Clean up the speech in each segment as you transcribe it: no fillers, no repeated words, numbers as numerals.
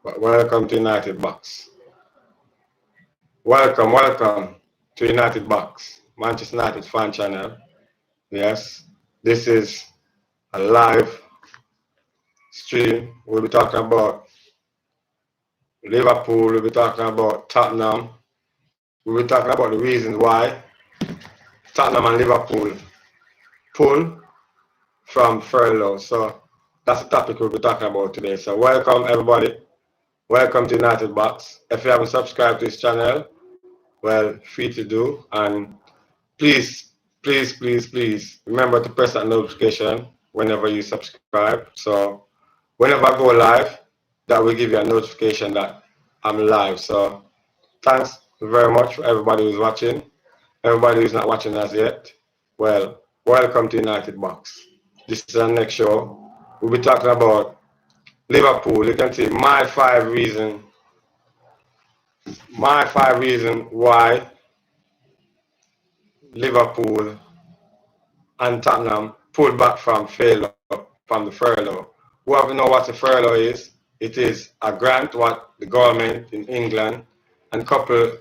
But welcome to United Box. Welcome to United Box, Manchester United fan channel. Yes, this is a live stream. We'll be talking about Liverpool, we'll be talking about Tottenham, we'll be talking about the reasons why Tottenham and Liverpool pull from furlough. So that's the topic we'll be talking about today. So welcome everybody. Welcome to United Box. If you haven't subscribed to this channel, well, free to do. And please remember to press that notification whenever you subscribe. So whenever I go live, that will give you a notification that I'm live. So thanks very much for everybody who's watching. Everybody who's not watching us yet, well, welcome to United Box. This is our next show. We'll be talking about Liverpool. You can see my five reasons why Liverpool and Tottenham pulled back from the furlough. Whoever know what a furlough is, it is a grant what the government in England and couple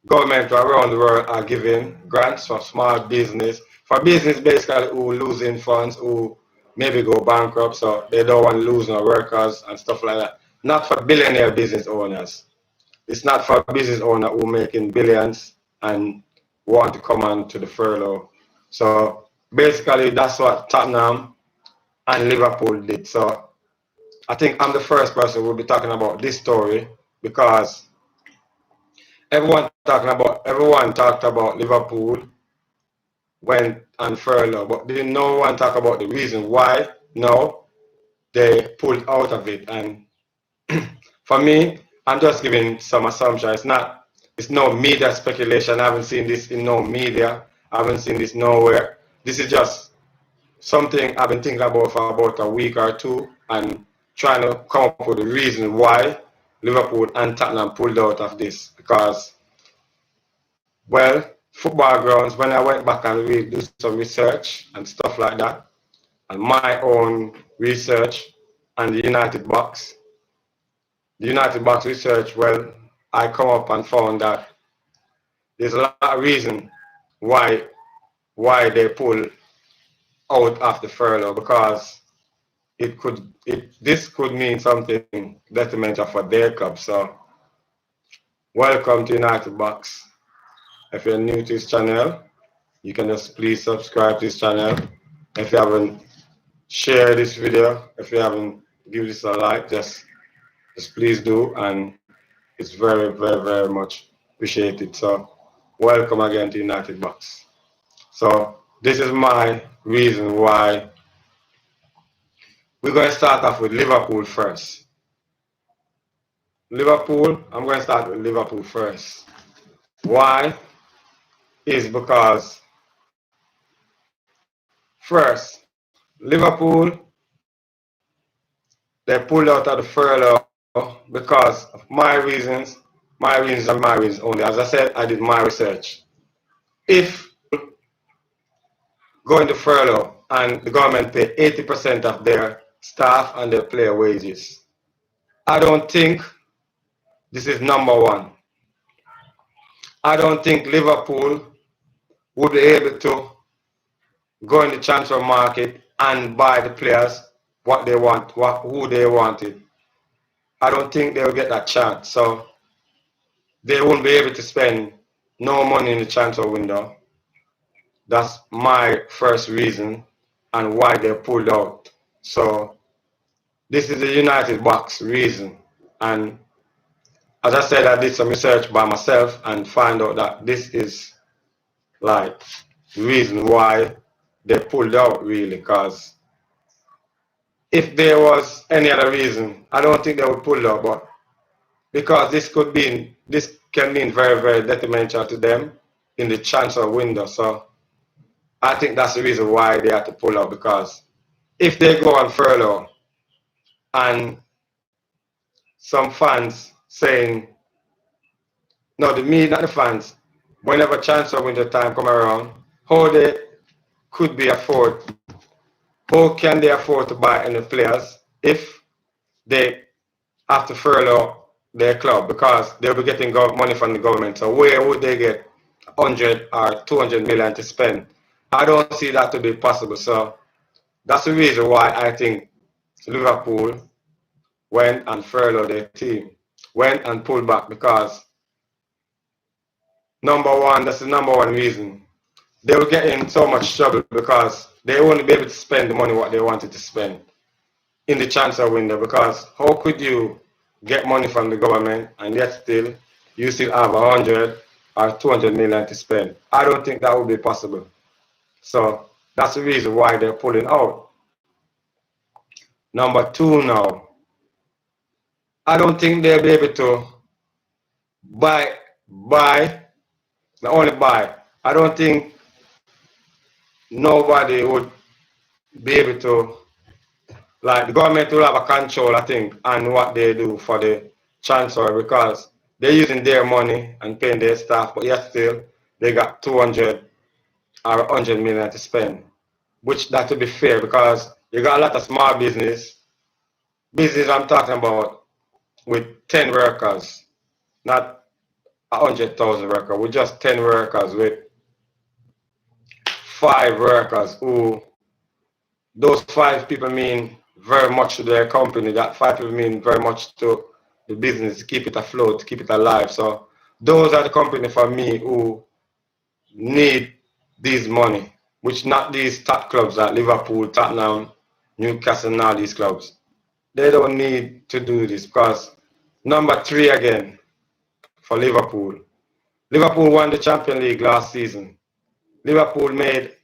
governments around the world are giving grants for small business, for business basically who losing funds, who maybe go bankrupt, so they don't want to lose no workers and stuff like that. Not for billionaire business owners. It's not for business owner who making billions and want to come on to the furlough. So basically that's what Tottenham and Liverpool did. So I think I'm the first person who will be talking about this story because everyone talked about Liverpool went on furlough, but didn't no one talk about the reason why no they pulled out of it. And for me, I'm just giving some assumption. It's no media speculation. I haven't seen this in no media. I haven't seen this nowhere. This is just something I've been thinking about for about a week or two and trying to come up with the reason why Liverpool and Tottenham pulled out of this. Because, well, football grounds, when I went back and do some research and stuff like that, and my own research and the United Box research, well, I come up and found that there's a lot of reason why they pull out of the furlough, because this could mean something detrimental for their club. So welcome to United Box. If you're new to this channel, you can just please subscribe to this channel. If you haven't shared this video, if you haven't give this a like, just please do, and it's very much appreciated. So welcome again to United Box. So this is my reason why we're going to start off with Liverpool first. I'm going to start with Liverpool first. Why? Is because first, Liverpool, they pulled out of the furlough because of my reasons and my reasons only. As I said, I did my research. If going to furlough and the government pay 80% of their staff and their player wages, I don't think this is number one. I don't think Liverpool would be able to go in the transfer market and buy the players what they want, who they wanted. I don't think they'll get that chance. So they won't be able to spend no money in the transfer window. That's my first reason and why they pulled out. So this is the United Box reason. And as I said, I did some research by myself and find out that this is like the reason why they pulled out, really. Because if there was any other reason, I don't think they would pull out. But because this can mean very detrimental to them in the transfer window. So I think that's the reason why they had to pull out, because if they go on furlough and some fans saying, no, not the fans, whenever transfer window time come around, how can they afford to buy any players if they have to furlough their club because they'll be getting money from the government. So where would they get 100 or 200 million to spend? I don't see that to be possible. So that's the reason why I think Liverpool went and furloughed their team, went and pulled back because number one, that's the number one reason. They will get in so much trouble because they won't be able to spend the money what they wanted to spend in the transfer window, because how could you get money from the government and yet still you still have 100 or 200 million to spend? I don't think that would be possible. So that's the reason why they're pulling out. Number two now, I don't think they'll be able to buy, not only buy, I don't think nobody would be able to, like the government will have a control, I think, on what they do for the transfer because they're using their money and paying their staff, but yet still they got 200 or 100 million to spend, which that would be fair because you got a lot of small business I'm talking about with 10 workers, not 100,000 workers, with just 10 workers, with 5 workers who those 5 people mean very much to their company. That 5 people mean very much to the business, to keep it afloat, to keep it alive. So those are the company for me who need this money, which not these top clubs like Liverpool, Tottenham, Newcastle, and all these clubs. They don't need to do this because number 3 again for Liverpool. Liverpool won the Champions League last season. Liverpool made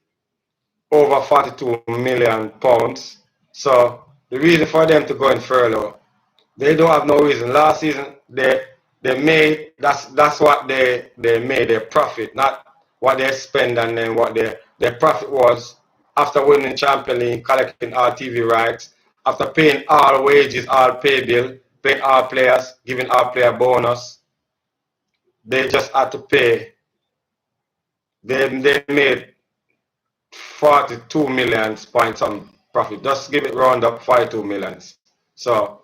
over 42 million pounds. So the reason for them to go in furlough, they don't have no reason. Last season they made that's what they made their profit, not what they spend, and then what their profit was after winning Champions League, collecting all TV rights, after paying all wages, all pay bill, paying all players, giving all player bonus. They just had to pay. They made 42 millions point some profit. Just give it round up 42 millions. So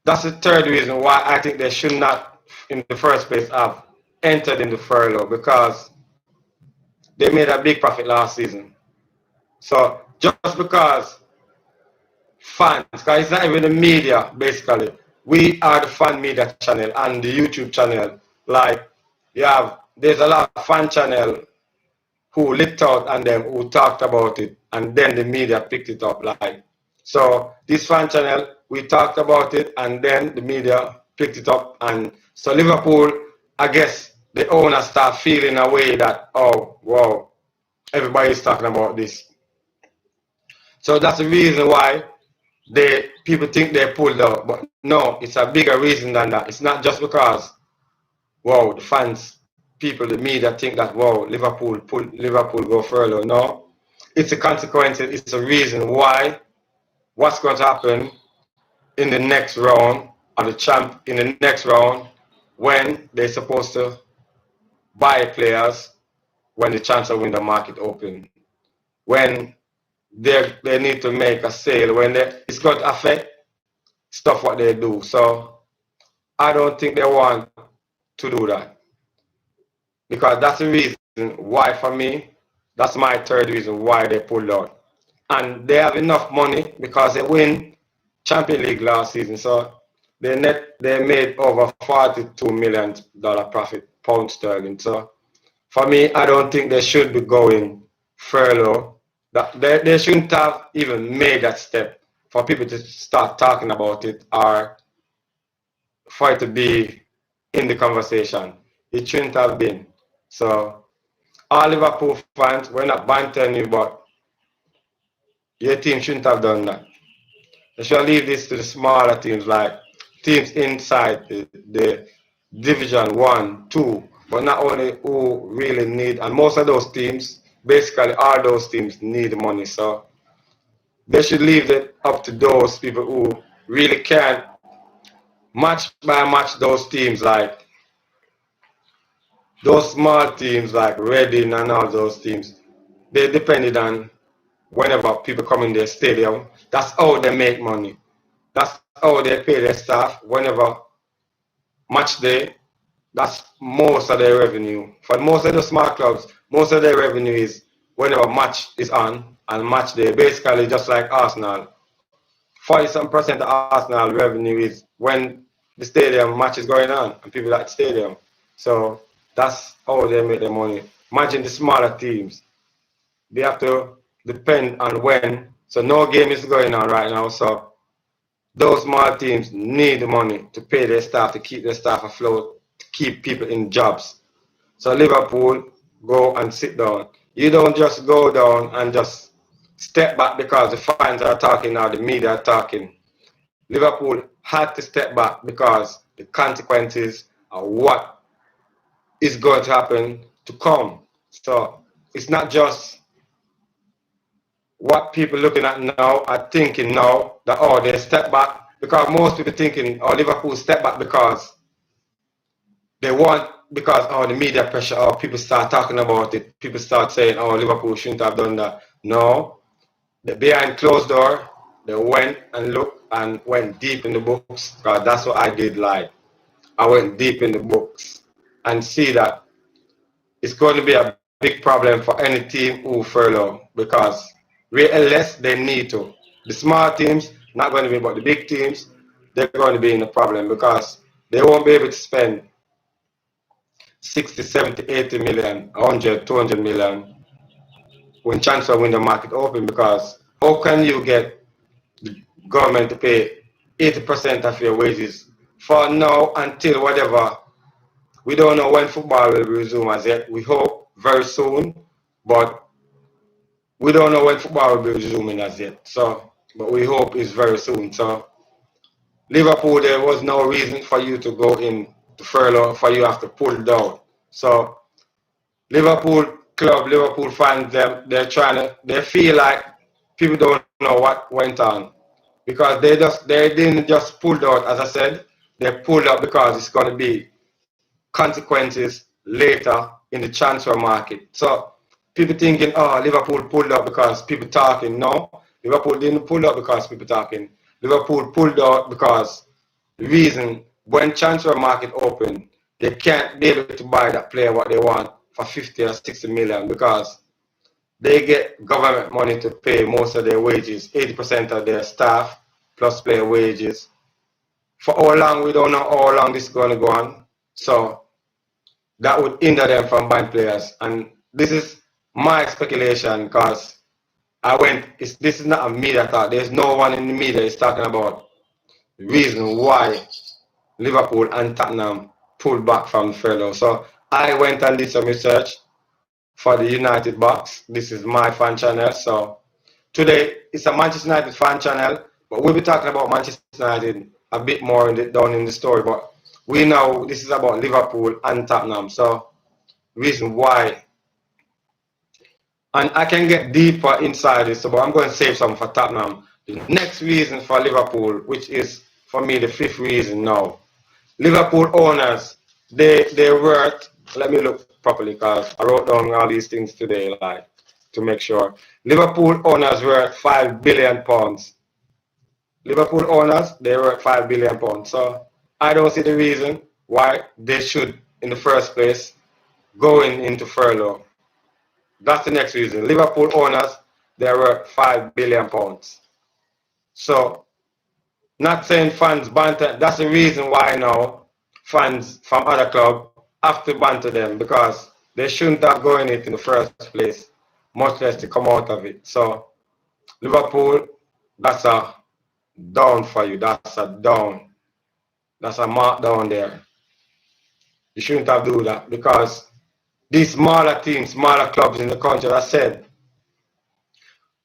that's the third reason why I think they should not, in the first place, have entered in the furlough, because they made a big profit last season. So just because fans, because it's not even the media, basically. We are the fan media channel and the YouTube channel. Like, there's a lot of fan channel who leaked out and them who talked about it, and then the media picked it up. Like, so this fan channel, we talked about it, and then the media picked it up, and so Liverpool, I guess the owners start feeling a way that, oh wow, everybody's talking about this. So that's the reason why people think they pulled out, but no, it's a bigger reason than that. It's not just because, wow, the fans, people, the media think that, wow, Liverpool go furlough. No, it's a consequence. It's a reason why. What's going to happen in the next round of the in the next round when they're supposed to buy players when the transfer window market open, when they need to make a sale, when it's going to affect stuff what they do. So I don't think they want to do that, because that's the reason why, for me, that's my third reason why they pulled out. And they have enough money because they win Champions League last season. So they made over $42 million profit, pound sterling. So for me, I don't think they should be going furlough. They shouldn't have even made that step for people to start talking about it, or for it to be in the conversation. It shouldn't have been. So all Liverpool fans, we're not bantering you, but your team shouldn't have done that. They should leave this to the smaller teams, like teams inside the Division 1, 2, but not only who really need, and most of those teams, basically all those teams need money. So they should leave it up to those people who really can match by match those teams, like those small teams like Reading and all those teams. They depended on whenever people come in their stadium. That's how they make money. That's how they pay their staff whenever match day. That's most of their revenue. For most of the small clubs, most of their revenue is whenever match is on and match day. Basically, just like Arsenal, 40% of Arsenal revenue is when the stadium match is going on and people at the stadium. So that's how they make their money. Imagine the smaller teams. They have to depend on when. So no game is going on right now. So those small teams need the money to pay their staff, to keep their staff afloat, to keep people in jobs. So Liverpool, go and sit down. You don't just go down and just step back because the fans are talking now, the media are talking. Liverpool had to step back because the consequences are what is going to happen to come. So it's not just what people looking at now are thinking now that, oh, they step back, because most people thinking, oh, Liverpool step back because they want, because oh, the media pressure, oh, people start talking about it, people start saying, oh, Liverpool shouldn't have done that. No, behind closed door, they went and looked and went deep in the books, because that's what I did. Like, I went deep in the books and see that it's going to be a big problem for any team who furlough, because unless they need to. The small teams, not going to be, but the big teams, they're going to be in a problem because they won't be able to spend 60, 70, 80 million, 100, 200 million when transfer window market open, because how can you get the government to pay 80% of your wages for now until whatever? We don't know when football will resume as yet. We hope very soon, but we don't know when football will be resuming as yet. So, but we hope it's very soon. So, Liverpool, there was no reason for you to go in to furlough, for you have to pull down. So, Liverpool club, Liverpool fans, they're trying to, they feel like people don't know what went on, because they didn't just pull out, as I said, they pulled out because it's going to be consequences later in the transfer market. So people thinking, oh, Liverpool pulled out because people talking. No, Liverpool didn't pull out because people talking. Liverpool pulled out because the reason, when transfer market open, they can't be able to buy that player what they want for 50 or 60 million, because they get government money to pay most of their wages, 80% of their staff plus player wages. For how long, we don't know how long this is going to go on. So that would hinder them from buying players. And this is my speculation, because this is not a media thought. There's no one in the media is talking about the reason why Liverpool and Tottenham pulled back from the furlough. So I went and did some research for the United box. This is my fan channel. So today it's a Manchester United fan channel, but we'll be talking about Manchester United a bit more down in the story. But we know this is about Liverpool and Tottenham. So reason why, and I can get deeper inside this, but I'm going to save some for Tottenham. The next reason for Liverpool, which is for me the fifth reason now, Liverpool owners, they worth, let me look properly because I wrote down all these things today, like, to make sure. Liverpool owners worth £5 billion. Liverpool owners, they worth £5 billion. So I don't see the reason why they should, in the first place, going into furlough. That's the next reason. Liverpool owners, they're worth £5 billion. So, not saying fans banter, that's the reason why now fans from other clubs have to banter them, because they shouldn't have gone it in the first place, much less to come out of it. So, Liverpool, that's a down for you. That's a down. That's a mark down there. You shouldn't have do that, because these smaller teams, smaller clubs in the country, as I said,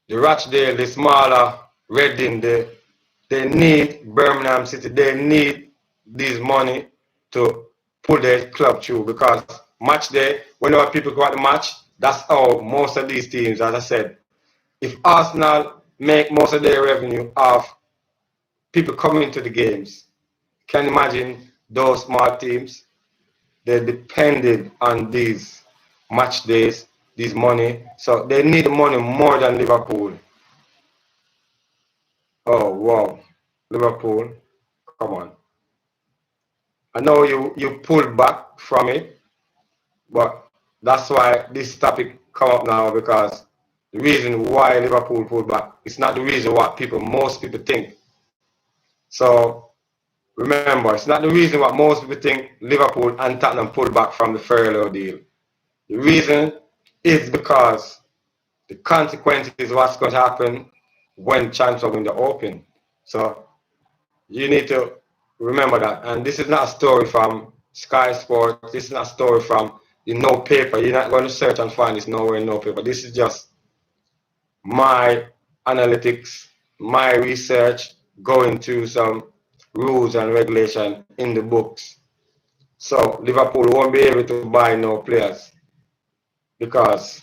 the Rochdale, the smaller Reading, they need Birmingham City, they need this money to pull their club through, because match day, whenever people go at the match, that's how most of these teams, as I said, if Arsenal make most of their revenue off people coming to the games, can you imagine those small teams? They're dependent on these match days, this money, so they need the money more than Liverpool. Oh, wow. Liverpool, come on. I know you pulled back from it, but that's why this topic come up now, because the reason why Liverpool pulled back, it's not the reason what most people think. So remember, it's not the reason what most people think Liverpool and Tottenham pulled back from the furlough deal. The reason is because the consequences is what's going to happen when transfer window open. So you need to remember that. And this is not a story from Sky Sports. This is not a story from the no paper. You're not going to search and find this nowhere in no paper. This is just my analytics, my research, going through some rules and regulation in the books. So Liverpool won't be able to buy no players because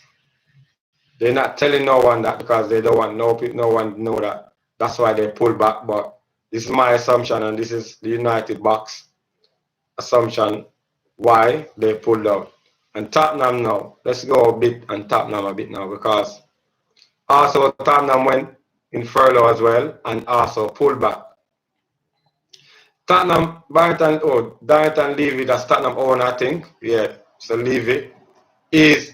they're not telling no one that, because they don't want no one to know that. That's why they pull back. But this is my assumption, and this is the United box assumption why they pulled out. And Tottenham now, let's go a bit and Tottenham a bit now, because also Tottenham went in furlough as well and also pulled back. Tottenham, Barrington Levy, that's Tottenham owner, I think. Yeah, so Levy is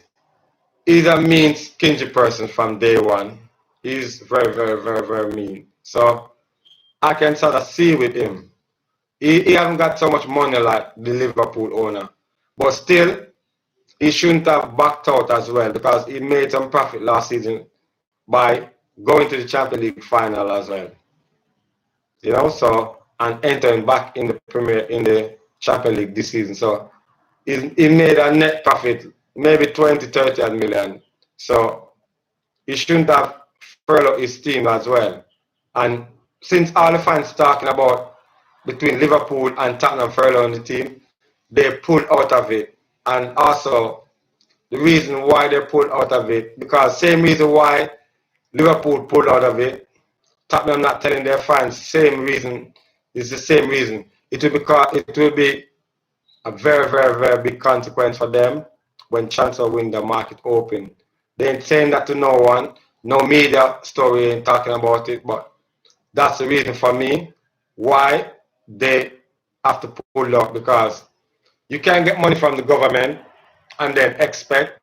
a mean, stingy person from day one. He's very, very, very, very mean. So I can sort of see with him. He hasn't got so much money like the Liverpool owner. But still, he shouldn't have backed out as well, because he made some profit last season by going to the Champions League final as well. You know, so, and entering back in the Champions League this season. So he made a net profit, maybe 20, 30 million. So he shouldn't have furloughed his team as well. And since all the fans talking about between Liverpool and Tottenham furloughing the team, they pulled out of it. And also the reason why they pulled out of it, because same reason why Liverpool pulled out of it, Tottenham not telling their fans, same reason, is the same reason. It will be a very, very, very big consequence for them when transfer window market open. They ain't saying that to no one. No media story ain't talking about it, but that's the reason for me why they have to pull up, because you can't get money from the government and then expect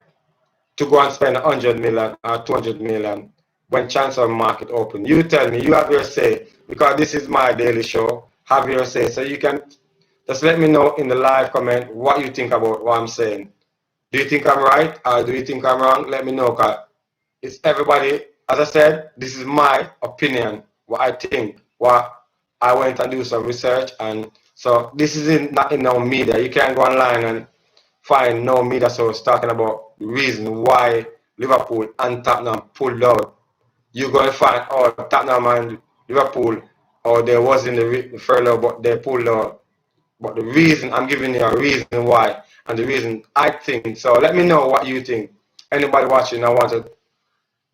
to go and spend 100 million or 200 million when transfer market open. You tell me, you have your say, because this is my daily show. Have your say. So you can just let me know in the live comment what you think about what I'm saying. Do you think I'm right or do you think I'm wrong? Let me know, because it's everybody. As I said, this is my opinion, what I think, what I went and do some research. And so this is not in no media. You can't go online and find no media source talking about the reason why Liverpool and Tottenham pulled out. You're going to find, oh, Tottenham and Liverpool, or they was in the furlough, but they pulled out. But the reason, I'm giving you a reason why, and the reason I think. So let me know what you think. Anybody watching, I want to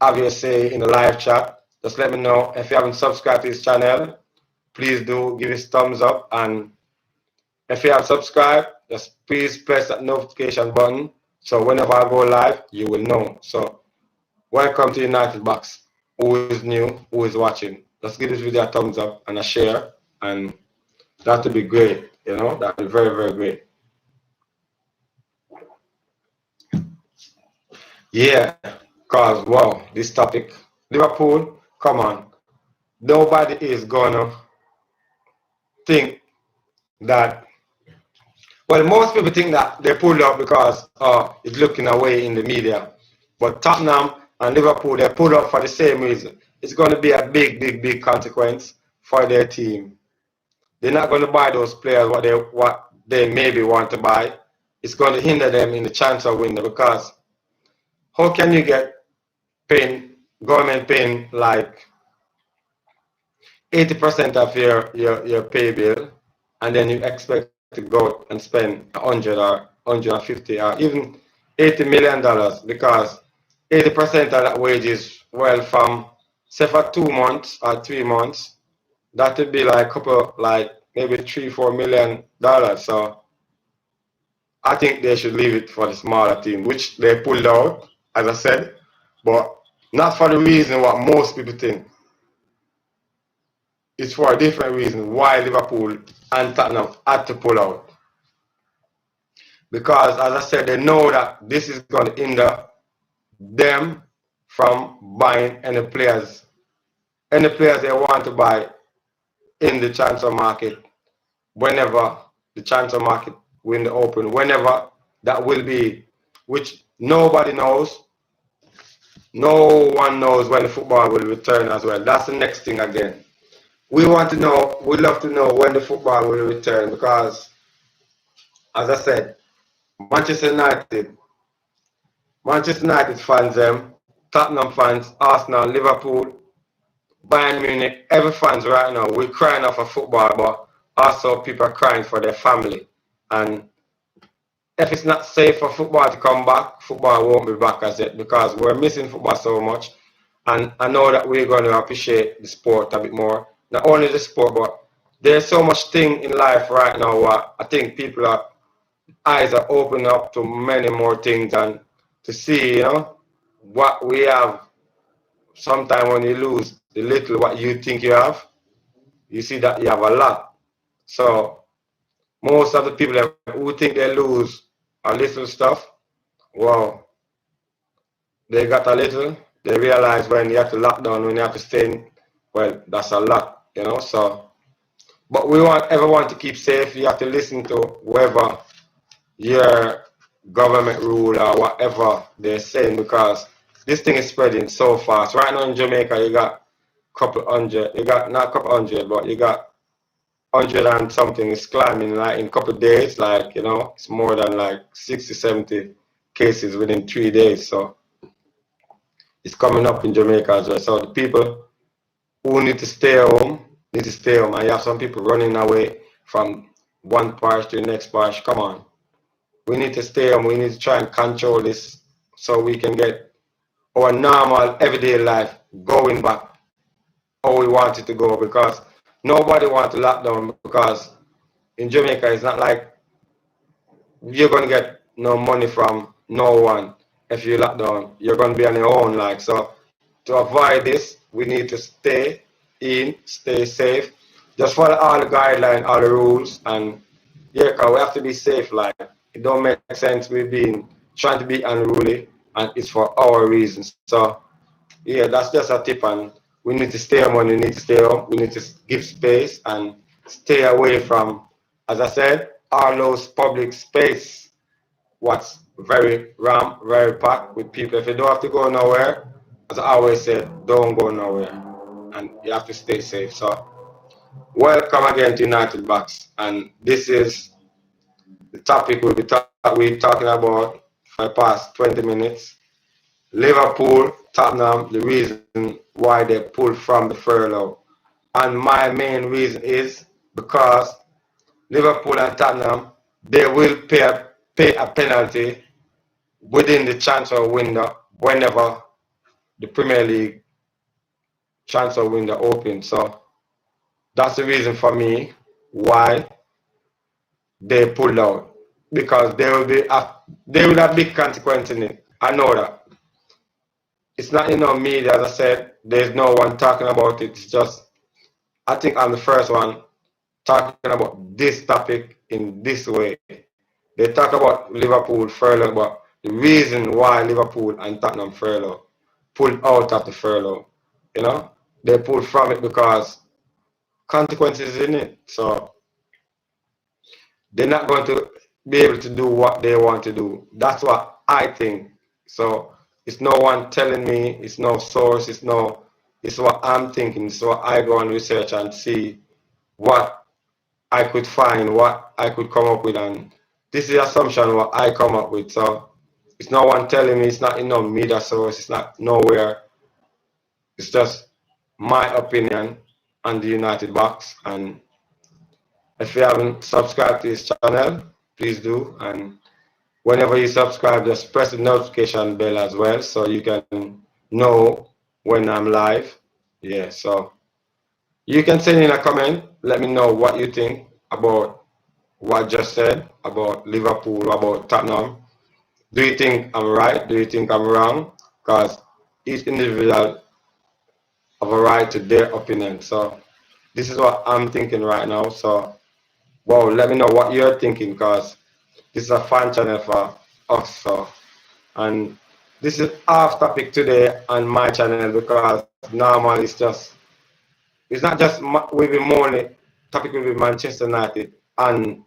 have your say in the live chat. Just let me know. If you haven't subscribed to this channel, please do give us thumbs up. And if you have subscribed, just please press that notification button, so whenever I go live, you will know. So welcome to United Box. Who is new, who is watching, just give this video a thumbs up and a share, and that would be great. You know, that would be very, very great. Yeah, because wow, this topic, Liverpool, come on. Nobody is gonna think that, well, most people think that they pulled up because it's looking away in the media. But Tottenham and Liverpool, they pulled up for the same reason. It's going to be a big, big, big consequence for their team. They're not going to buy those players what they maybe want to buy. It's going to hinder them in the transfer window, because how can you get government paying like 80% of your pay bill, and then you expect to go and spend 100 or 150 or even $80 million, because 80% of that wage is, well, from say for 2 months or 3 months, that would be like maybe $3-4 million. So I think they should leave it for the smaller team, which they pulled out, as I said, but not for the reason what most people think. it's for a different reason why Liverpool and Tottenham had to pull out. Because, as I said, they know that this is going to hinder them from buying any players they want to buy in the transfer market, whenever the transfer market window open, whenever that will be, which nobody knows. No one knows when the football will return as well. That's the next thing again. We want to know, we love to know when the football will return because, as I said, Manchester United fans, Tottenham fans, Arsenal, Liverpool, Bayern Munich, every fans right now, we're crying off of football, but also people are crying for their family. And if it's not safe for football to come back, football won't be back as yet because we're missing football so much. And I know that we're going to appreciate the sport a bit more. Not only the sport, but there's so much thing in life right now where I think people are eyes are opening up to many more things and to see, what we have. Sometimes when you lose the little what you think you have, you see that you have a lot. So most of the people who think they lose a little stuff, well, they got a little. They realize when you have to lock down, when you have to stay in, well, that's a lot. So, but we want everyone to keep safe. You have to listen to whoever your government rule or whatever they're saying because this thing is spreading so fast. Right now in Jamaica, you got couple hundred, you got not a couple hundred, but you got 100 and something is climbing like in a couple of days, like, it's more than like 60, 70 cases within 3 days. So it's coming up in Jamaica as well. So the people who need to stay home need to stay home. And you have some people running away from one parish to the next parish. Come on. We need to stay home. We need to try and control this so we can get our normal everyday life going back how we want it to go because nobody wants to lock down because in Jamaica it's not like you're going to get no money from no one if you lock down. You're going to be on your own. So to avoid this, we need to stay in, stay safe, just follow all the guidelines, all the rules, and yeah, because we have to be safe. It don't make sense we being trying to be unruly, and it's for our reasons. So yeah, that's just a tip, and we need to stay home when we need to stay home. We need to give space and stay away from, as I said, all those public space. What's very rammed, very packed with people. If you don't have to go nowhere, as I always said, don't go nowhere, and you have to stay safe. So welcome again to United Box, and this is the topic we're talking about for the past 20 minutes. Liverpool, Tottenham, the reason why they pulled from the furlough. And my main reason is because Liverpool and Tottenham, they will pay a penalty within the transfer window whenever the Premier League transfer window opens. So that's the reason for me why they pulled out. Because there will have big consequence in it. I know that. It's not in our media, as I said, there's no one talking about it. It's just, I think I'm the first one talking about this topic in this way. They talk about Liverpool furlough, but the reason why Liverpool and Tottenham furlough pulled out of the furlough, they pulled from it because consequences in it. So they're not going to be able to do what they want to do. That's what I think. So it's no one telling me, it's no source, it's what I'm thinking. So I go and research and see what I could find, what I could come up with, and this is the assumption what I come up with. So it's no one telling me, it's not in no media source, it's not nowhere. It's just my opinion on the United Box. And if you haven't subscribed to this channel, please do. And whenever you subscribe, just press the notification bell as well so you can know when I'm live. Yeah, so you can send in a comment. Let me know what you think about what I just said about Liverpool, about Tottenham. Do you think I'm right? Do you think I'm wrong? Because each individual have a right to their opinion. So This is what I'm thinking right now. So, well, let me know what you're thinking, because this is a fan channel for us. So, and this is off topic today on my channel, because normal it's not just will be morning topic will be Manchester United and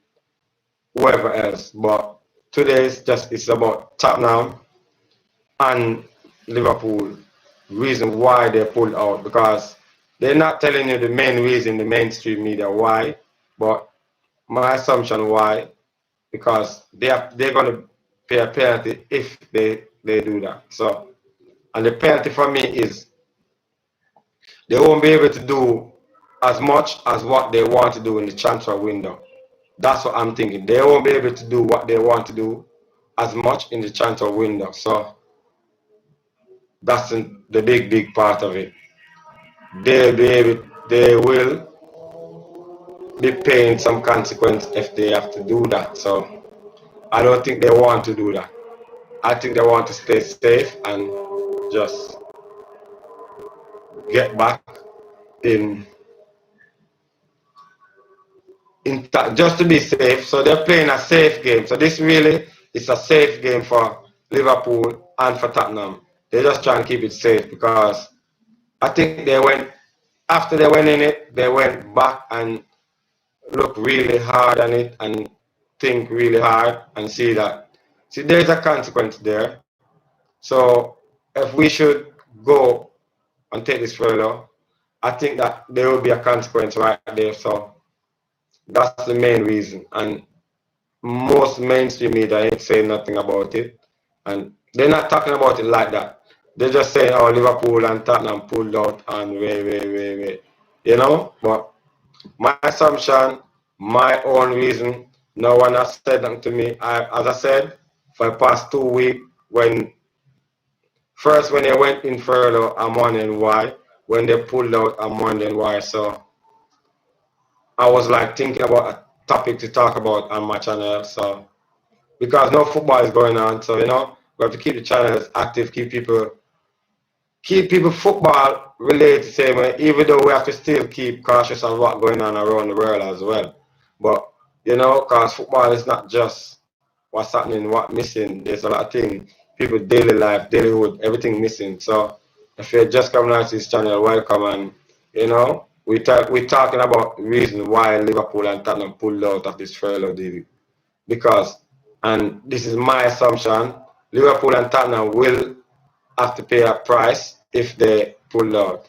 whoever else, but today it's about Tottenham and Liverpool. Reason why they pulled out, because they're not telling you the main reason, the mainstream media why, but my assumption why, because they're gonna pay a penalty if they do that. So, and the penalty for me is they won't be able to do as much as what they want to do in the transfer window. That's what I'm thinking. They won't be able to do what they want to do as much in the transfer window. So that's the big part of it. They will be paying some consequence if they have to do that. So I don't think they want to do that. I think they want to stay safe and just get back in just to be safe. So they're playing a safe game. So this really is a safe game for Liverpool and for Tottenham. They're just trying to keep it safe, because I think after they went in it, they went back and look really hard on it and think really hard and see there's a consequence there. So if we should go and take this further, I think that there will be a consequence right there. So that's the main reason. And most mainstream media ain't saying nothing about it. And they're not talking about it like that. They're just saying, oh, Liverpool and Tottenham pulled out and wait. You know? But my assumption, my own reason, no one has said nothing to me. As I said, for the past 2 weeks, when they went in furlough, I'm wondering why. When they pulled out, I'm wondering why. So I was like thinking about a topic to talk about on my channel. So because no football is going on, so we have to keep the channels active, keep people football related the same way, even though we have to still keep cautious of what's going on around the world as well. But because football is not just what's happening, what's missing. There's a lot of things, people daily life, dailyhood, everything missing. So if you're just coming out to this channel, welcome. And we're talking about reason why Liverpool and Tottenham pulled out of this furlough deal. Because, and this is my assumption, Liverpool and Tottenham will have to pay a price if they pull out.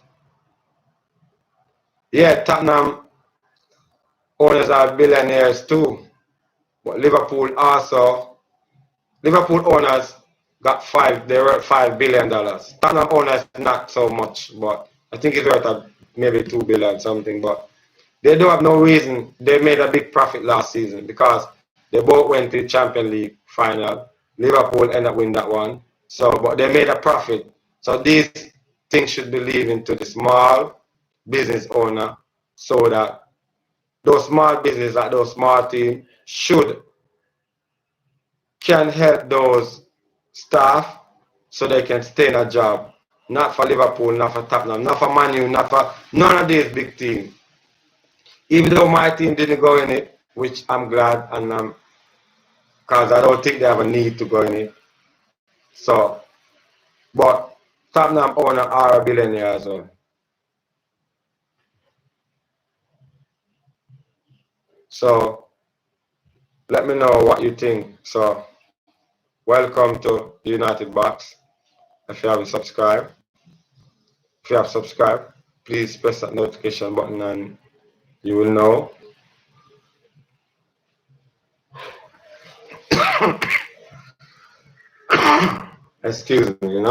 Yeah, Tottenham owners are billionaires too, but Liverpool owners got they were $5 billion. Tottenham owners not so much, but I think it's worth maybe 2 billion something. But they don't have no reason. They made a big profit last season because they both went to the Champions League final. Liverpool ended up winning that one. So, but they made a profit. So these things should be leaving to the small business owner, so that those small business, like those small teams, can help those staff so they can stay in a job. Not for Liverpool, not for Tottenham, not for Man U, not for none of these big teams. Even though my team didn't go in it, which I'm glad, and because I don't think they have a need to go in it. So, but Tottenham owner are a billionaire as well. So let me know what you think. So welcome to United Box. If you haven't subscribed, if you have subscribed, please press that notification button and you will know. Excuse me,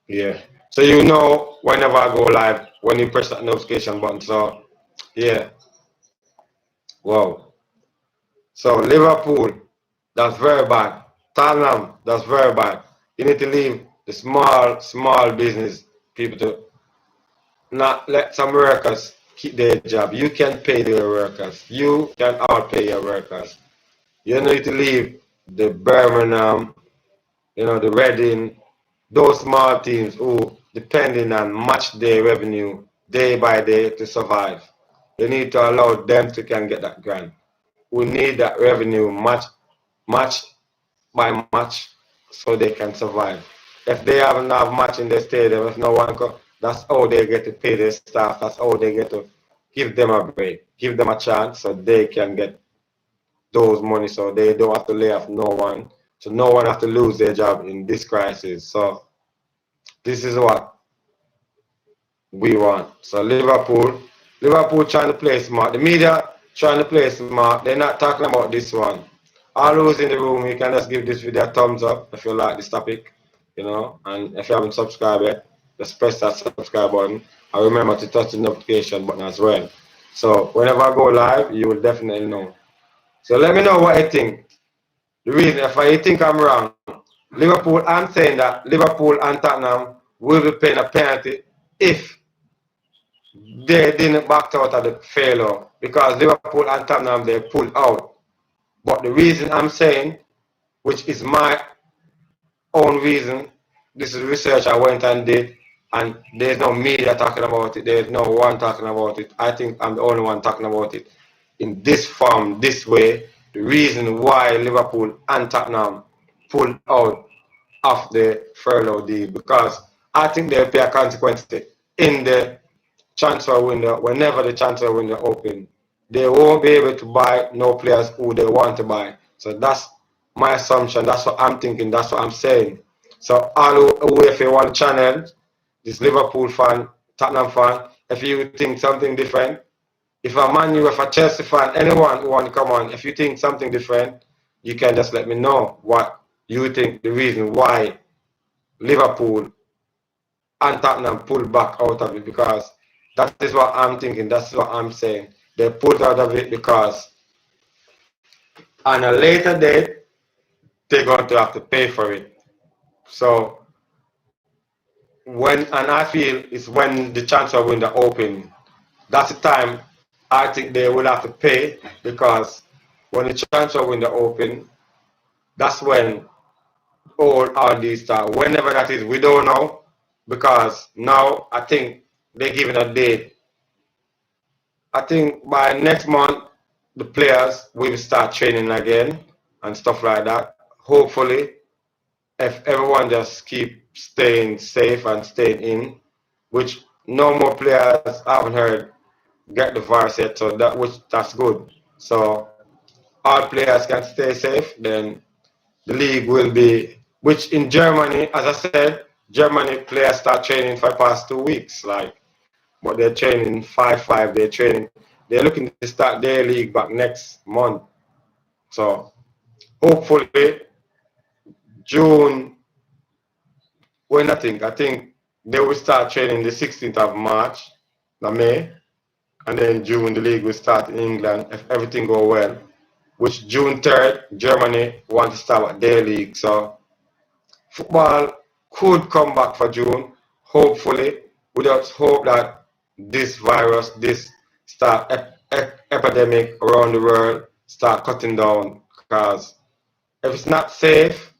Yeah. So whenever I go live, when you press that notification button. So yeah. Wow. So Liverpool, that's very bad. Tottenham, that's very bad. You need to leave the small business people to not let some workers keep their job. You can pay your workers. You can all pay your workers. You need to leave the Birmingham, the Reading, those small teams who depending on match day revenue day by day to survive. You need to allow them to can get that grant. We need that revenue match by match so they can survive. If they haven't have match in the stadium, if no one go, that's how they get to pay their staff. That's how they get to give them a break, give them a chance so they can get those money so they don't have to lay off no one. So no one have to lose their job in this crisis. So this is what we want. So Liverpool trying to play smart. The media trying to play smart. They're not talking about this one. All those in the room, you can just give this video a thumbs up if you like this topic, you know. And if you haven't subscribed yet, just press that subscribe button. And remember to touch the notification button as well. So whenever I go live, you will definitely know. So let me know what you think. The reason, if you think I'm wrong, Liverpool, I'm saying that Liverpool and Tottenham will be paying a penalty if they didn't back out of the failure, because Liverpool and Tottenham, they pulled out. But the reason I'm saying, which is my own reason, this is research I went and did, and there's no media talking about it, there's no one talking about it. I think I'm the only one talking about it in this form, this way. The reason why Liverpool and Tottenham pulled out of the furlough deal, because I think they'll pay a consequence in the transfer window. Whenever the transfer window open, they won't be able to buy no players who they want to buy. So that's my assumption. That's what I'm thinking. That's what I'm saying. So all who if you want to channel this Liverpool fan, Tottenham fan, if you think something different, if a Man U, if a Chelsea fan, anyone who want to come on, if you think something different, you can just let me know what you think the reason why Liverpool and Tottenham pulled back out of it, because that is what I'm thinking. That's what I'm saying. They pulled out of it because on a later date, they're going to have to pay for it. So and I feel it's when the transfer window open, that's the time I think they will have to pay, because when the transfer window open, that's when all these start. Whenever that is, we don't know, because now I think they're giving a date. I think by next month, the players will start training again and stuff like that. Hopefully, if everyone just keep staying safe and staying in, which no more players I haven't heard get the virus yet, so that's good. So all players can stay safe, then the league will be, which in Germany, as I said, Germany players start training for the past 2 weeks, but they're training 5-5, they're looking to start their league back next month. So hopefully June, when I think they will start training the 16th of March, May, and then June the league will start in England if everything go well, which June 3rd, Germany want to start their league. So football could come back for June, hopefully. We just hope that this virus, this epidemic around the world start cutting down, because if it's not safe,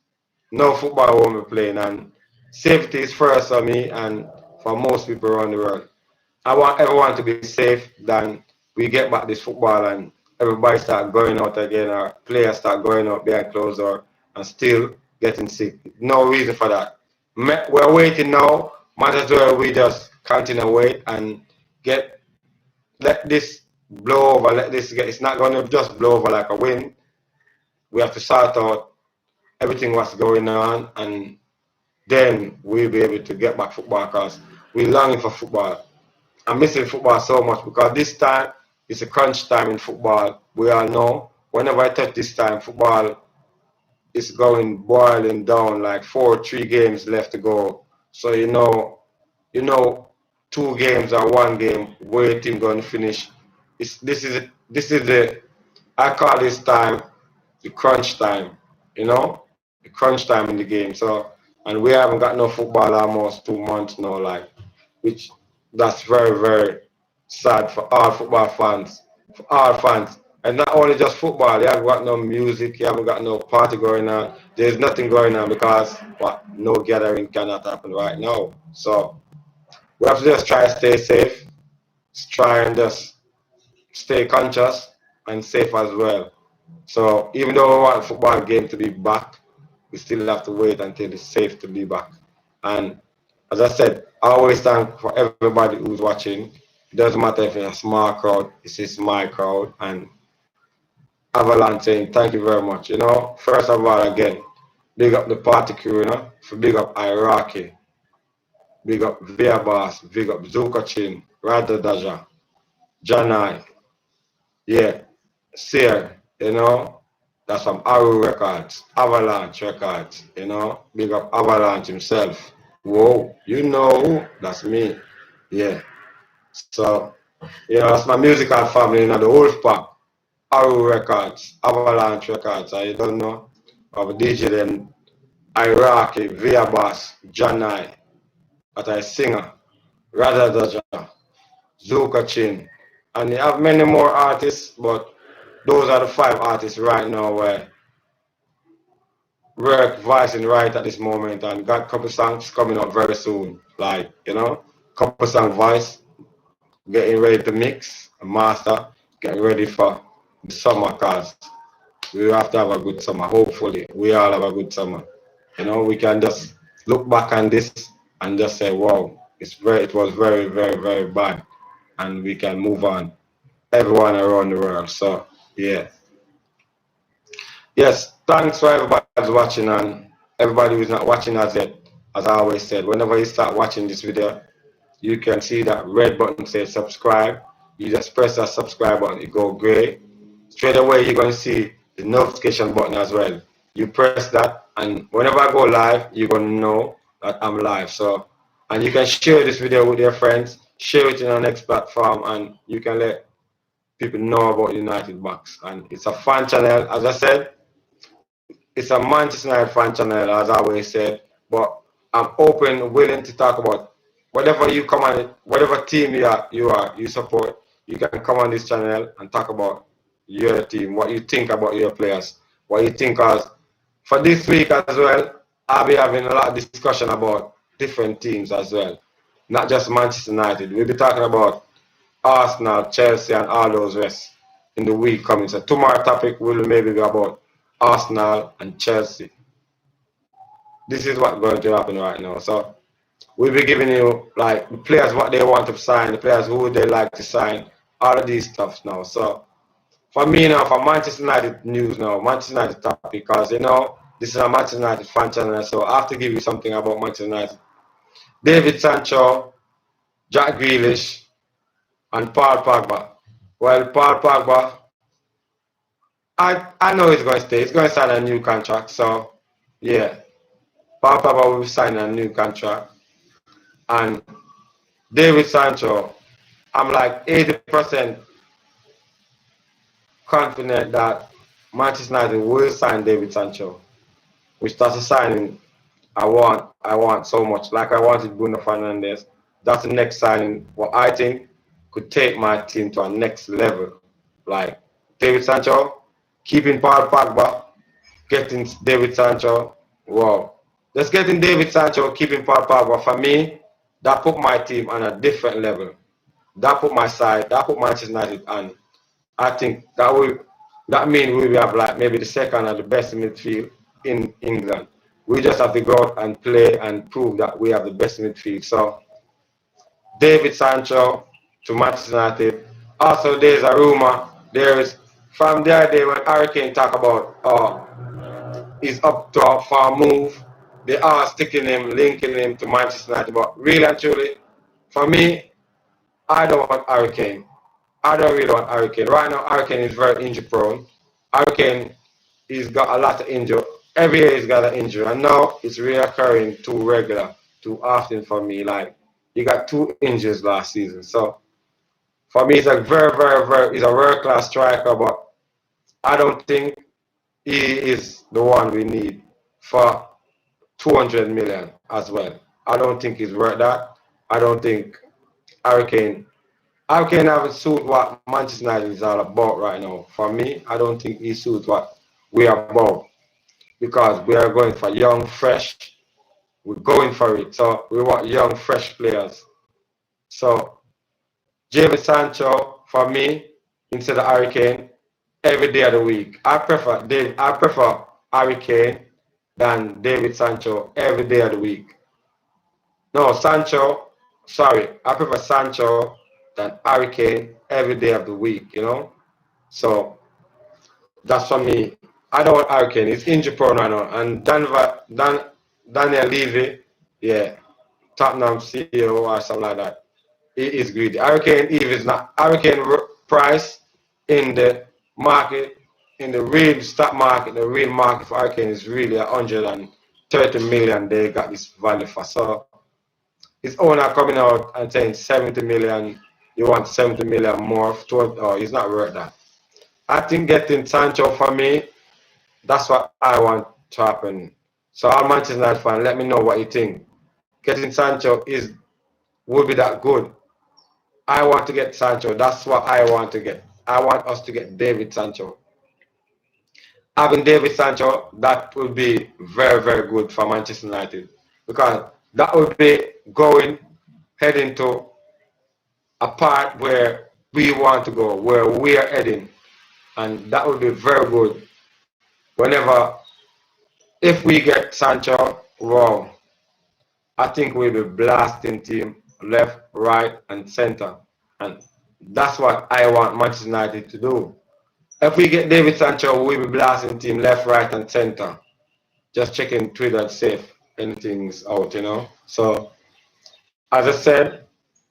no football won't be playing, and safety is first for me and for most people around the world. I want everyone to be safe, then we get back this football and everybody start going out again, or players start going out behind closed door and still getting sick. No reason for that. We're waiting now. Might as well we just continue to wait and let this blow over, it's not going to just blow over like a wind. We have to sort out everything what's going on, and then we'll be able to get back football, because we're longing for football. I'm missing football so much, because this time is a crunch time in football. We all know whenever I touch this time, football is going boiling down, like 3 games left to go. So you know 2 games or 1 game where team going to finish. This is the, I call this time the crunch time, the crunch time in the game. So, and we haven't got no football almost 2 months now, which that's very, very sad for all football fans, for all fans. And not only just football, you haven't got no music, you haven't got no party going on. There's nothing going on, because no gathering cannot happen right now. So we have to just try to stay safe. try and just stay conscious and safe as well. So even though we want the football game to be back, we still have to wait until it's safe to be back. And as I said, I always thank for everybody who's watching. It doesn't matter if it's a small crowd, it's my crowd, and Avalanche saying thank you very much. You know, first of all, again, big up the party crew, you know, for big up Iraqi, big up Via Boss, big up Zukachin, Rada Daja, Janai, yeah, Sear, you know, that's from Aru Records, Avalanche Records, you know, big up Avalanche himself. Whoa, you know, that's me, yeah. So, you know, that's my musical family, you know, the whole pack. Aru Records, Avalanche Records, I don't know, of DJ then Iraqi, Via Bass, Janai, that I singer, Rada Daja, Zuka Chin, and they have many more artists, but those are the 5 artists right now where work voicing right at this moment, and got a couple songs coming up very soon, like, you know, couple song voice, getting ready to mix, and master, getting ready for the summer, cause we have to have a good summer. Hopefully, we all have a good summer. You know, we can just look back on this and just say, wow, it was very, very, very bad, and we can move on. Everyone around the world. So, yeah. Yes, thanks for everybody who's watching, and everybody who's not watching as yet. As I always said, whenever you start watching this video, you can see that red button says subscribe. You just press that subscribe button, it go gray. Straight away, you're going to see the notification button as well. You press that, and whenever I go live, you're going to know that I'm live. So, and you can share this video with your friends, share it in our next platform, and you can let people know about United Box. And it's a fan channel, as I said, it's a Manchester United fan channel, as I always said, but I'm open, willing to talk about whatever you come on, whatever team you support. You can come on this channel and talk about your team, what you think about your players, what you think. As for this week as well, I'll be having a lot of discussion about different teams as well, not just Manchester United. We'll be talking about Arsenal, Chelsea, and all those rest in the week coming. So tomorrow topic will maybe be about Arsenal and Chelsea. This is what's going to happen right now. So we'll be giving you like the players what they want to sign, the players who they like to sign, all of these stuff now. So for me now, for Manchester United news now, Manchester United topic, because you know this is a Manchester United fan channel, so I have to give you something about Manchester United. David Sancho, Jack Grealish, and Paul Pogba. Well, Paul Pogba, I know he's going to stay. He's going to sign a new contract. So, yeah, Paul Pogba will sign a new contract. And David Sancho, I'm like 80% confident that Manchester United will sign David Sancho, which that's a signing I want so much. Like I wanted Bruno Fernandes. That's the next signing what I think could take my team to a next level. Like David Sancho, keeping Paul Pogba, getting David Sancho. Wow. Just getting David Sancho, keeping Paul Pogba, for me, that put my team on a different level. That put my side, that put Manchester United on. I think that means we will have like maybe the second or the best midfield in England. We just have to go out and play and prove that we have the best midfield. So David Sancho to Manchester United. Also, there's a rumor. There is from the other day when Hurricane talk about he's up to for a move. They are sticking him, linking him to Manchester United. But really and truly, for me, I don't want Hurricane. I don't really want Hurricane. Right now, Hurricane is very injury prone. Hurricane, he's got a lot of injury. Every year he's got an injury. And now it's reoccurring too regular, too often for me. Like, he got 2 injuries last season. So, for me, he's a he's a world-class striker, but I don't think he is the one we need for 200 million as well. I don't think he's worth that. I don't think Hurricane haven't suit what Manchester United is all about right now. For me, I don't think he suits what we are about, because we are going for young, fresh. We're going for it. So we want young, fresh players. So Jadon Sancho for me instead of Harry Kane every day of the week. I prefer Harry Kane than David Sancho every day of the week. No, Sancho, sorry, I prefer Sancho than Harry Kane every day of the week, you know? So that's for me. I don't want Harry Kane. He's injury prone right now. And Daniel Levy, yeah, Tottenham CEO or something like that. He is greedy. Harry Kane, if it's not Harry Kane price in the market, in the real stock market, the real market for Harry Kane is really 130 million they got this value for. So his owner coming out and saying 70 million, you want 70 million more, oh, he's not worth that. I think getting Sancho for me, that's what I want to happen. So all Manchester United fan, let me know what you think. Getting Sancho would be that good. I want to get Sancho. That's what I want to get. I want us to get David Sancho. Having David Sancho, that would be very, very good for Manchester United. Because that would be heading to a part where we want to go, where we are heading. And that would be very good. Whenever, if we get Sancho, wow, I think we'll be blasting team left, right, and center. And that's what I want Manchester United to do. If we get David Sancho, we'll be blasting team left, right, and center. Just checking Twitter and see if anything's out, you know. So, as I said,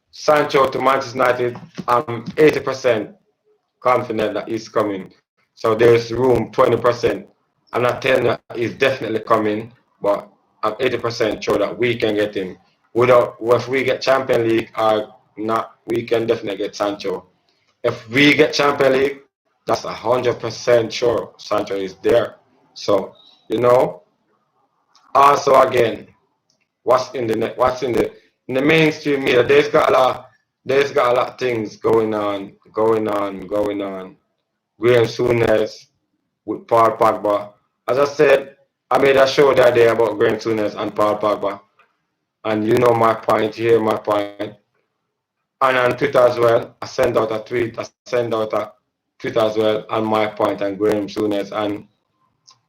Sancho to Manchester United, I'm 80% confident that he's coming. So there's room, 20%. I'm not telling you he's definitely coming, but I'm 80% sure that we can get him. If we get Champions League or not, we can definitely get Sancho. If we get Champions League, that's 100% sure Sancho is there. So, you know, also again, what's in the mainstream media, there's got a lot of things going on. Graham Souness with Paul Pogba. As I said, I made a show that day about Graham Souness and Paul Pogba. And you know my point, you hear my point. And on Twitter as well, I send out a tweet as well on my point and Graham Souness and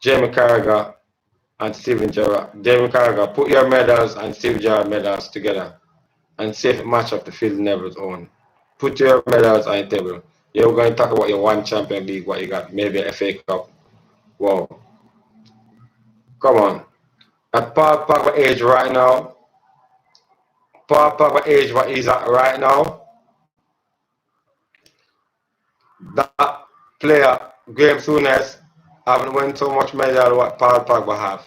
Jamie Carragher and Steven Gerrard. Jamie Carragher, put your medals and Steven Gerrard medals together and see if it match up to Phil Neville's own. Put your medals on the table. You're going to talk about your one Champions League, what you got, maybe a FA Cup. Wow. Come on. At Paul Pogba age right now, Paul Pogba age what he's at right now, that player, Graham Souness, haven't won so much medal what Paul Pogba have.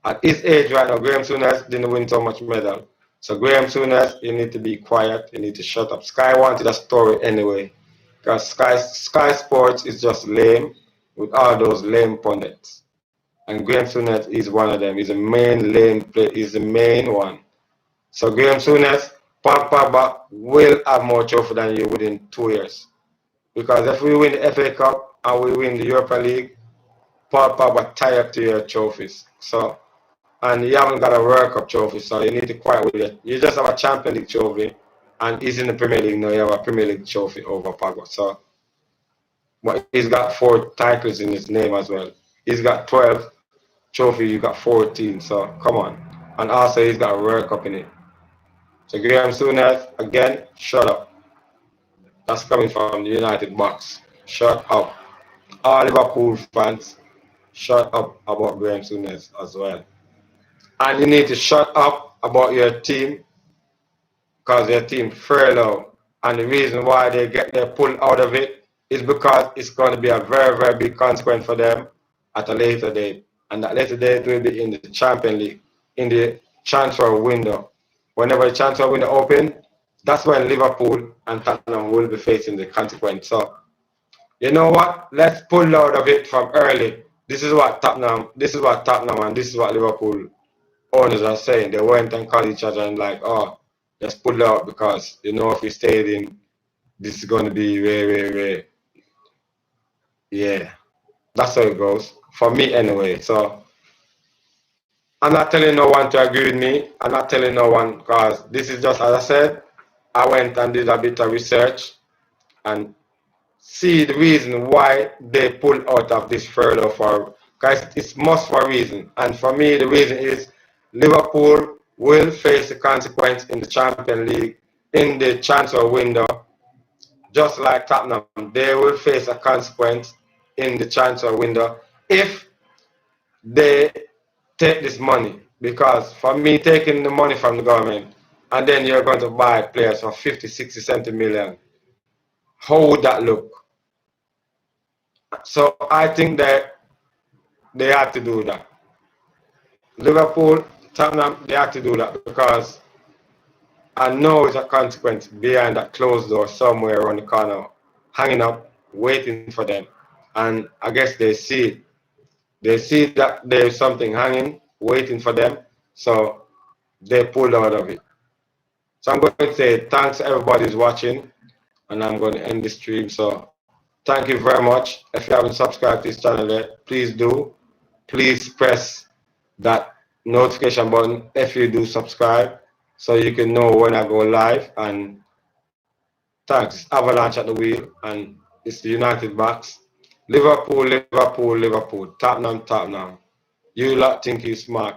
At his age right now, Graham Souness didn't win so much medal. So Graham Souness, you need to be quiet, you need to shut up. Sky wanted a story anyway. Because Sky Sports is just lame with all those lame pundits. And Graham Souness is one of them. He's the main lame player, he's the main one. So Graham Souness, Paul Pogba will have more trophy than you within 2 years. Because if we win the FA Cup and we win the Europa League, Paul Pogba tied to your trophies. So, and you haven't got a World Cup trophy, so you need to quiet with it. You just have a Champions League trophy, and he's in the Premier League now. You have a Premier League trophy over Pogba. So, but he's got 4 titles in his name as well. He's got 12 trophies, you got 14. So come on, and also he's got a World Cup in it. So Graham Souness, again, shut up. That's coming from the United box. Shut up. All Liverpool fans, shut up about Graham Souness as well. And you need to shut up about your team because your team furlough. And the reason why they pulled out of it is because it's going to be a very, very big consequence for them at a later date. And that later date will be in the Champions League, in the transfer window. Whenever the transfer window open, that's when Liverpool and Tottenham will be facing the consequence. So, you know what? Let's pull out of it from early. This is what Tottenham and this is what Liverpool owners are saying. They went and called each other and like, oh, let's pull out because, you know, if we stayed in, this is going to be way. Yeah, that's how it goes. For me anyway. So, I'm not telling no one to agree with me. I'm not telling no one because this is just, as I said, I went and did a bit of research and see the reason why they pulled out of this furlough for, because it's must for a reason. And for me, the reason is Liverpool will face the consequence in the Champions League, in the transfer window, just like Tottenham. They will face a consequence in the transfer window if they take this money. Because for me, taking the money from the government and then you're going to buy players for 50, 60, 70 million, how would that look? So I think that they had to do that. Liverpool, Tottenham, they had to do that because I know it's a consequence behind that closed door somewhere around the corner, hanging up, waiting for them. And I guess they see that there's something hanging, waiting for them, so they pulled out of it. So I'm going to say thanks to everybody who's watching, and I'm going to end the stream. So thank you very much. If you haven't subscribed to this channel yet, please do. Please press that notification button if you do subscribe, so you can know when I go live. And thanks. Avalanche at the wheel, and it's the United box. Liverpool, Liverpool, Liverpool. Tottenham, Tottenham. You lot think you smart.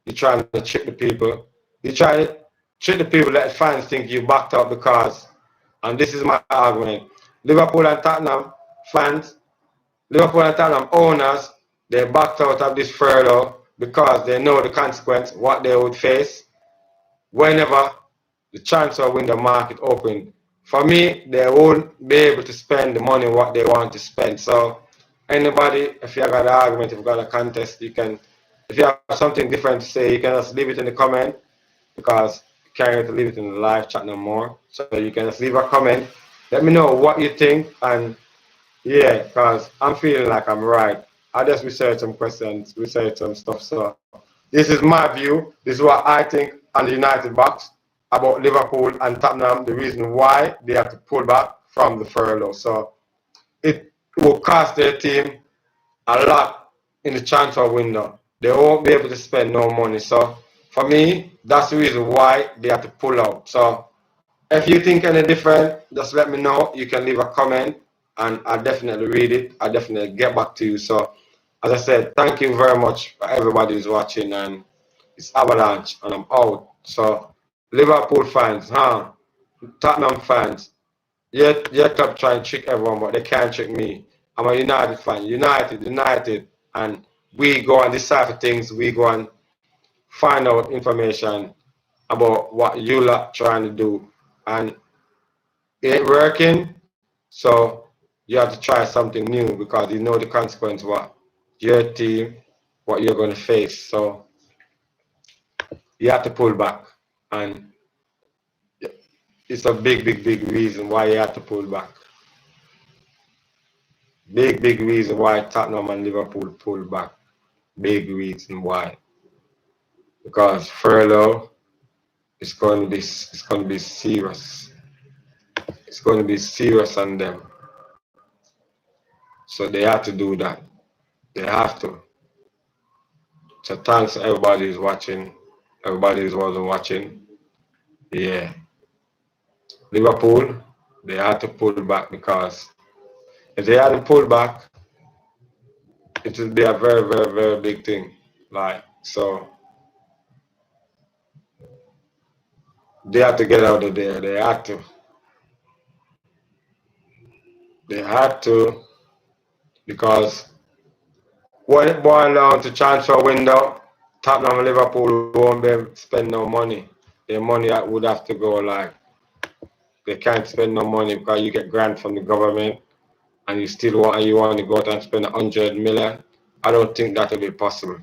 You're trying to trick the people. You try to trick the people that fans think you backed up because, and this is my argument, Liverpool and Tottenham fans, Liverpool and Tottenham owners, they backed out of this furlough because they know the consequence, what they would face whenever the transfer window market opened. For me, they won't be able to spend the money what they want to spend. So anybody, if you got an argument, if you got a contest, you can, if you have something different to say, you can just leave it in the comment, because you can't leave it in the live chat no more. So you can just leave a comment. Let me know what you think, and yeah, because I'm feeling like I'm right. I just researched some questions, researched some stuff. So this is my view. This is what I think on the United box about Liverpool and Tottenham, the reason why they have to pull back from the furlough. So it will cost their team a lot in the transfer window. They won't be able to spend no money. So for me, that's the reason why they have to pull out. So if you think any different, just let me know. You can leave a comment and I'll definitely read it. I'll definitely get back to you. So as I said, thank you very much for everybody who's watching, and it's Avalanche and I'm out. So Liverpool fans, Tottenham fans, your club try and trick everyone, but they can't trick me. I'm a United fan. United. And we go and decipher things. We go and find out information about what you lot trying to do. And it ain't working, so you have to try something new, because you know the consequence, what your team, what you're going to face. So you have to pull back, and it's a big reason why you have to pull back. Big reason why Tottenham and Liverpool pull back. Big reason why. Because furlough is going to be serious. It's going to be serious on them. So they have to do that. They have to. So thanks to everybody who's watching, everybody who wasn't watching. Yeah. Liverpool, they had to pull back, because if they hadn't pulled back, it would be a very big thing. Like, so they had to get out of there. They had to. They had to, because when it boiled down to transfer window, Tottenham and Liverpool won't be able to spend no money. Their money would have to go, like, they can't spend no money because you get grant from the government, and you want to go out and spend 100 million. I don't think that will be possible.